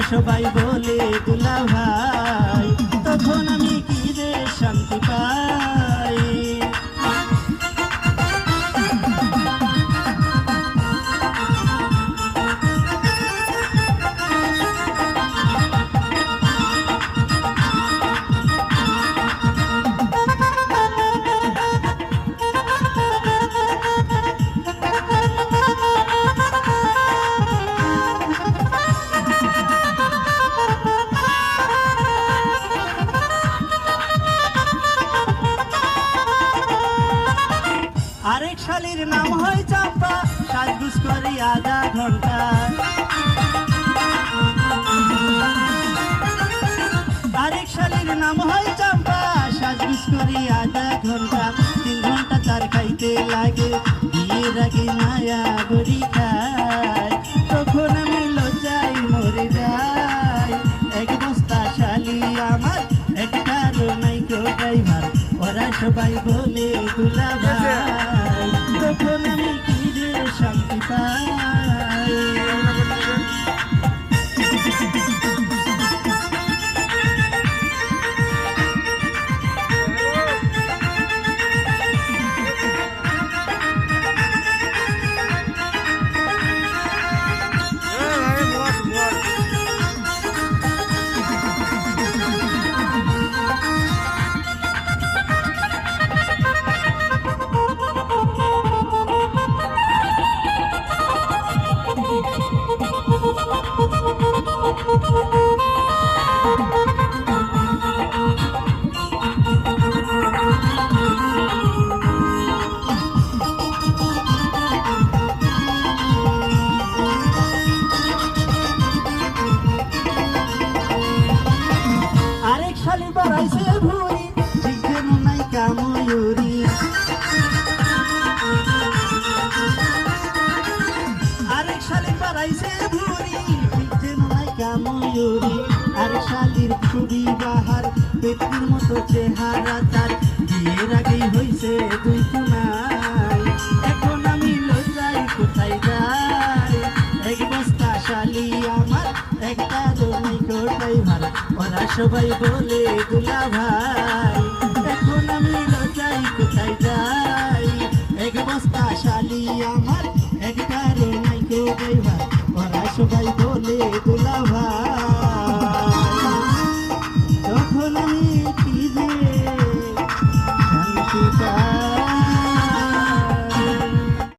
সবাই বলে দুলা ভাই, তখন আমি কি যে শান্তি পাই। আরেক শালীর নাম হয় চাম্পা, সাজগুজ করি আধা ঘন্টা। আরেক শালীর নাম হয় চাম্পা, সাজগুজ করি আধা ঘন্টা। 3 ঘন্টা তার খাইতে লাগে, বিয়ের আগে মায়া গড়ি খায়। তখন আমি লজ্জায় মরে যাই, এক বস্তা শালী আমার, একটারও নাই কো ড্রাইভার। ওরা সবাই বলে দুলা ভাই, তখন আমি কি যে শান্তি পাই। আরেক শালী বাড়াইছে ভুঁড়ি, ঠিক যেন নাই কাময়ুরি। আরেক শালী বাড়াইছে ভুঁড়ি, ঠিক যেন নাই কাময়ুরি। আরেক শালীর ছবি বাহার, পেটুর মতো চেহারা তার, বিয়ের আগেই হইছে 2 কুনাই। এখন আমি লজ্জায় কোথায় যাই, এক বস্তা শালী আমার, একটা জমি কোটাই ভার। ওরা সবাই বলে দুলা ভাই, এখন আমি লজ্জায় কোথায় যাই, এক বস্তা শালী আমার, একটা জমি কোটাই ভার। ওরা সবাই বলে